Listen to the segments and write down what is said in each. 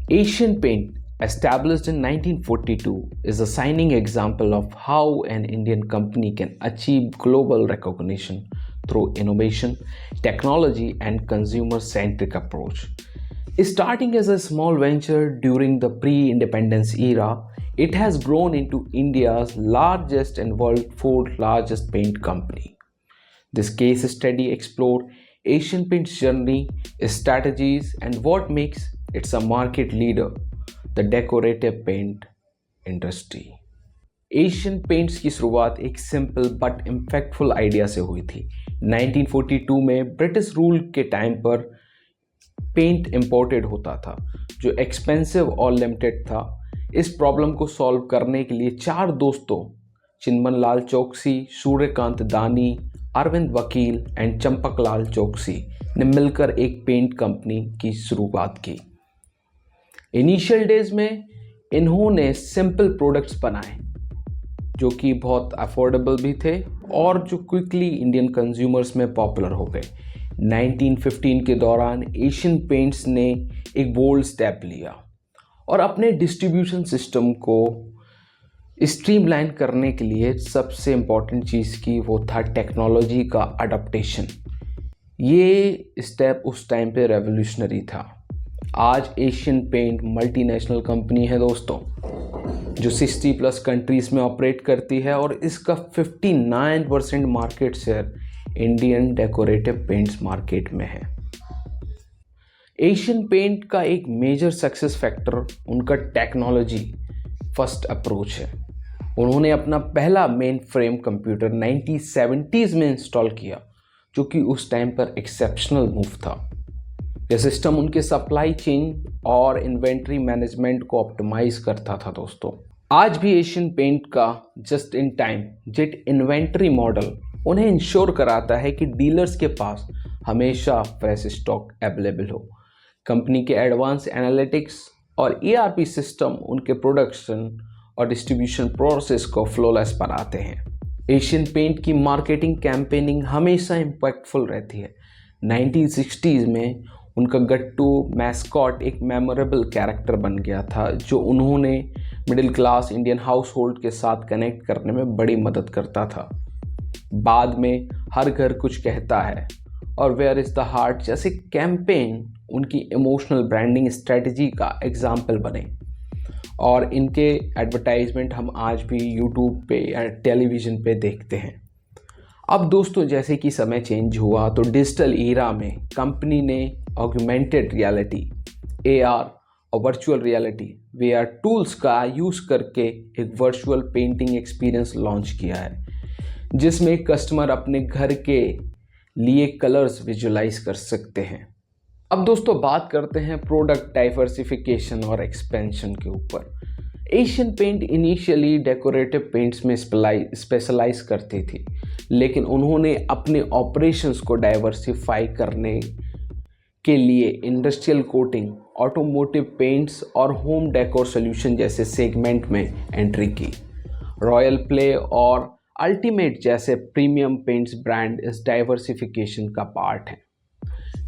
Asian Paint, established in 1942, is a shining example of how an Indian company can achieve global recognition through innovation, technology, and consumer centric approach. Starting as a small venture during the pre independence era, it has grown into India's largest and world's fourth largest paint company. This case study explored Asian Paint's journey, strategies, and what makes it a market leader, the decorative paint industry. Asian paints की शुरुआत एक simple but impactful idea से हुई थी। 1942 में British rule के time पर paint imported होता था जो एक्सपेंसिव और लिमिटेड था। इस प्रॉब्लम को सॉल्व करने के लिए चार दोस्तों चिन्मन लाल चौकसी, सूर्यकांत दानी, अरविंद वकील एंड चंपक लाल चौकसी ने मिलकर एक पेंट कंपनी की शुरुआत की। इनिशियल डेज में इन्होंने सिंपल प्रोडक्ट्स बनाए जो कि बहुत अफोर्डेबल भी थे और जो क्विकली इंडियन कंज्यूमर्स में पॉपुलर हो गए। 1915 के दौरान एशियन पेंट्स ने एक बोल्ड स्टेप लिया और अपने डिस्ट्रीब्यूशन सिस्टम को स्ट्रीमलाइन करने के लिए सबसे इम्पॉर्टेंट चीज़ की वो था टेक्नोलॉजी का अडॉप्टेशन। ये स्टेप उस टाइम पे रेवोल्यूशनरी था। आज एशियन पेंट मल्टीनेशनल कंपनी है दोस्तों, जो 60+ कंट्रीज़ में ऑपरेट करती है और इसका 59% market share Indian decorative paints market में है। एशियन पेंट का एक मेजर सक्सेस फैक्टर उनका टेक्नोलॉजी फर्स्ट अप्रोच है। उन्होंने अपना पहला मेन फ्रेम कंप्यूटर 1970s में इंस्टॉल किया जो कि उस टाइम पर एक्सेप्शनल मूव था। यह सिस्टम उनके सप्लाई चेन और इन्वेंट्री मैनेजमेंट को ऑप्टिमाइज करता था दोस्तों। आज भी एशियन पेंट का just in time jet inventory model उन्हें इंश्योर कराता है कि डीलर्स के पास हमेशा फ्रेश स्टॉक अवेलेबल हो। कंपनी के एडवांस एनालिटिक्स और ERP सिस्टम उनके प्रोडक्शन और डिस्ट्रीब्यूशन प्रोसेस को फ्लॉलेस बनाते हैं। एशियन पेंट की मार्केटिंग कैंपेनिंग हमेशा इम्पैक्टफुल रहती है। 1960s में उनका गट्टू मैस्कॉट एक मेमोरेबल कैरेक्टर बन गया था जो उन्होंने middle class Indian house hold के साथ कनेक्ट करने में बड़ी मदद करता था। बाद में हर घर कुछ कहता है और वेयर इज़ द हार्ट जैसे कैंपेन उनकी इमोशनल ब्रांडिंग स्ट्रेटजी का एग्जाम्पल बने और इनके एडवर्टाइजमेंट हम आज भी यूट्यूब पे या टेलीविज़न पे देखते हैं। अब दोस्तों जैसे कि समय चेंज हुआ तो डिजिटल ईरा में कंपनी ने ऑगमेंटेड रियलिटी AR और वर्चुअल रियलिटी VR टूल्स का यूज़ करके एक वर्चुअल पेंटिंग एक्सपीरियंस लॉन्च किया है जिसमें कस्टमर अपने घर के लिए कलर्स विजुलाइज कर सकते हैं। अब दोस्तों बात करते हैं प्रोडक्ट डाइवर्सिफिकेशन और एक्सपेंशन के ऊपर। Asian paint initially decorative paints में स्पेशलाइज करती थी, लेकिन उन्होंने अपने ऑपरेशंस को डाइवर्सिफाई करने के लिए इंडस्ट्रियल कोटिंग, ऑटोमोटिव पेंट्स और होम डेकोर सॉल्यूशन जैसे सेगमेंट में एंट्री की। रॉयल प्ले और अल्टीमेट जैसे प्रीमियम पेंट्स ब्रांड इस डाइवर्सिफिकेशन का पार्ट हैं।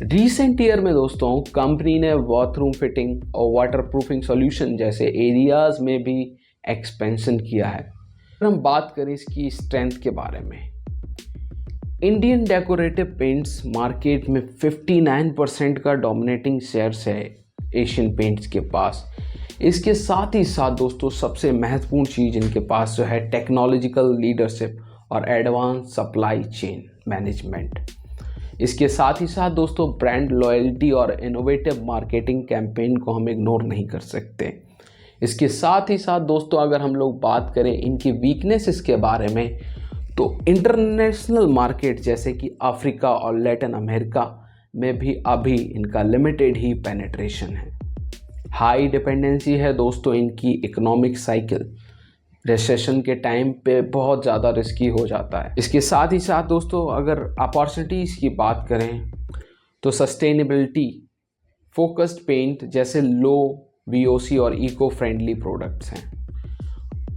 रिसेंट ईयर में दोस्तों कंपनी ने बाथरूम फिटिंग और वाटर प्रूफिंग सॉल्यूशन जैसे एरियाज में भी एक्सपेंशन किया है। हम बात करें इसकी स्ट्रेंथ के बारे में, इंडियन डेकोरेटिव पेंट्स मार्केट में 59% का डोमिनेटिंग शेयर्स है एशियन पेंट्स के पास। इसके साथ ही साथ दोस्तों सबसे महत्वपूर्ण चीज़ इनके पास जो है टेक्नोलॉजिकल लीडरशिप और एडवांस सप्लाई चेन मैनेजमेंट। इसके साथ ही साथ दोस्तों ब्रांड लॉयल्टी और इनोवेटिव मार्केटिंग कैंपेन को हम इग्नोर नहीं कर सकते। इसके साथ ही साथ दोस्तों अगर हम लोग बात करें इनकी वीकनेसेस के बारे में तो इंटरनेशनल मार्केट जैसे कि अफ्रीका और लैटिन अमेरिका में भी अभी इनका लिमिटेड ही पेनिट्रेशन है। हाई डिपेंडेंसी है दोस्तों इनकी इकोनॉमिक साइकिल, रिसेशन के टाइम पे बहुत ज़्यादा रिस्की हो जाता है। इसके साथ ही साथ दोस्तों अगर अपॉर्चुनिटीज़ की बात करें तो सस्टेनेबिलिटी फोकस्ड पेंट जैसे लो VOC और इको फ्रेंडली प्रोडक्ट्स हैं।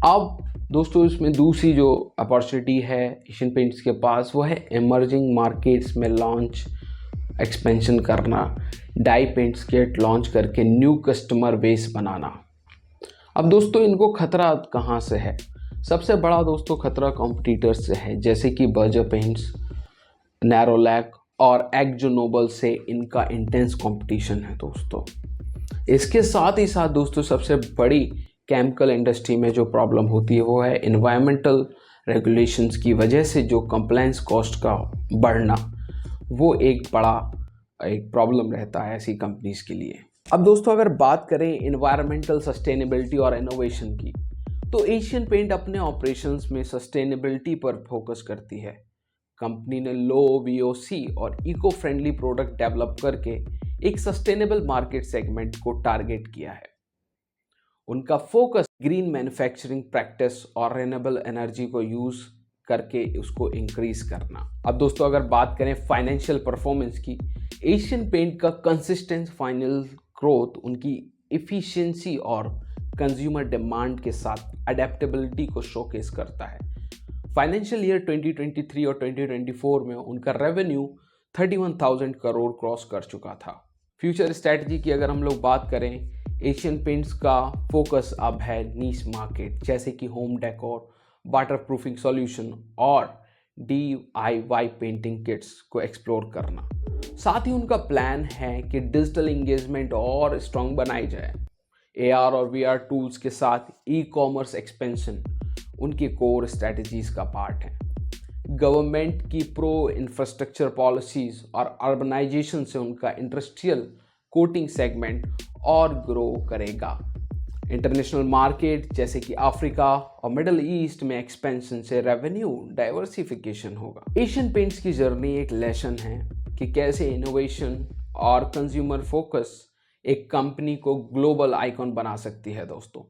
अब दोस्तों इसमें दूसरी जो अपॉर्चुनिटी है एशियन पेंट्स के पास वो है इमर्जिंग मार्केट्स में लॉन्च एक्सपेंशन करना, डाई पेंट्स किट लॉन्च करके न्यू कस्टमर बेस बनाना। अब दोस्तों इनको खतरा कहाँ से है? सबसे बड़ा दोस्तों खतरा कॉम्पिटिटर्स से है, जैसे कि बर्जर पेंट्स, नैरोलैक और एक्जो नोबल से इनका इंटेंस कंपटीशन है दोस्तों। इसके साथ ही साथ दोस्तों सबसे बड़ी केमिकल इंडस्ट्री में जो प्रॉब्लम होती है वो है इन्वायरमेंटल रेगुलेशंस की वजह से जो कंप्लायंस कॉस्ट का बढ़ना, वो एक बड़ा प्रॉब्लम रहता है ऐसी कंपनीज के लिए। अब दोस्तों अगर बात करें इन्वायरमेंटल सस्टेनेबिलिटी और इनोवेशन की, तो एशियन पेंट अपने ऑपरेशंस में सस्टेनेबिलिटी पर फोकस करती है। कंपनी ने लो VOC और इको फ्रेंडली प्रोडक्ट डेवलप करके एक सस्टेनेबल मार्केट सेगमेंट को टारगेट किया है। उनका फोकस ग्रीन मैन्युफैक्चरिंग प्रैक्टिस और रिन्यूएबल एनर्जी को यूज करके उसको इंक्रीज करना। अब दोस्तों अगर बात करें फाइनेंशियल परफॉर्मेंस की, एशियन पेंट का कंसिस्टेंट फाइनल ग्रोथ उनकी इफिशिएंसी और कंज्यूमर डिमांड के साथ अडेप्टेबिलिटी को शोकेस करता है। फाइनेंशियल ईयर 2023 और 2024 में उनका रेवेन्यू 31,000 करोड़ क्रॉस कर चुका था। फ्यूचर स्ट्रैटेजी की अगर हम लोग बात करें, एशियन पेंट्स का फोकस अब है नीश मार्केट, जैसे कि home decor, water proofing solution और DIY पेंटिंग किट्स को एक्सप्लोर करना। साथ ही उनका प्लान है कि डिजिटल एंगेजमेंट और स्ट्रॉन्ग बनाई जाए। AR और VR टूल्स के साथ ई-कॉमर्स एक्सपेंशन उनकी कोर स्ट्रैटेजीज का पार्ट है। गवर्नमेंट की प्रो इंफ्रास्ट्रक्चर पॉलिसीज और अर्बनाइजेशन से उनका इंडस्ट्रियल कोटिंग सेगमेंट और ग्रो करेगा। इंटरनेशनल मार्केट जैसे कि अफ्रीका और मिडल ईस्ट में एक्सपेंशन से रेवेन्यू डाइवर्सिफिकेशन होगा। एशियन पेंट्स की जर्नी एक लेसन है कि कैसे इनोवेशन और कंज्यूमर फोकस एक कंपनी को ग्लोबल आइकॉन बना सकती है दोस्तों।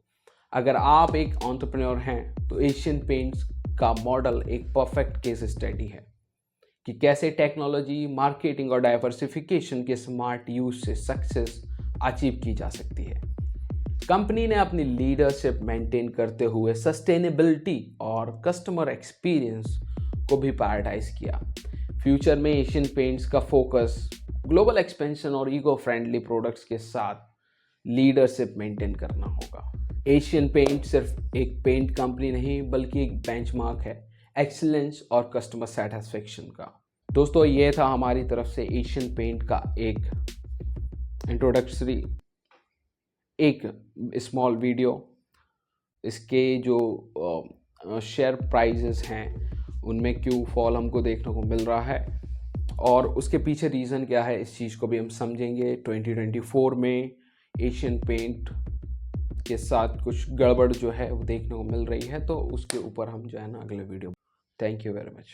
अगर आप एक एंटरप्रेन्योर हैं तो एशियन पेंट्स का मॉडल एक परफेक्ट केस स्टडी है कि कैसे टेक्नोलॉजी, मार्केटिंग और डाइवर्सिफिकेशन के स्मार्ट यूज से सक्सेस अचीव की जा सकती है। कंपनी ने अपनी लीडरशिप मेंटेन करते हुए सस्टेनेबिलिटी और कस्टमर एक्सपीरियंस को भी प्रायोरिटाइज किया। फ्यूचर में एशियन पेंट्स का फोकस ग्लोबल एक्सपेंशन और इको फ्रेंडली प्रोडक्ट्स के साथ लीडरशिप मेंटेन करना होगा। एशियन पेंट सिर्फ एक पेंट कंपनी नहीं बल्कि एक बेंचमार्क है एक्सीलेंस और कस्टमर सेटिस्फेक्शन का। दोस्तों ये था हमारी तरफ से एशियन पेंट का एक इंट्रोडक्टरी, एक स्मॉल वीडियो। इसके जो शेयर प्राइजेस हैं उनमें क्यों फॉल हमको देखने को मिल रहा है और उसके पीछे रीज़न क्या है, इस चीज़ को भी हम समझेंगे। 2024 में एशियन पेंट के साथ कुछ गड़बड़ जो है वो देखने को मिल रही है, तो उसके ऊपर हम जो है ना अगले video. Thank you very much.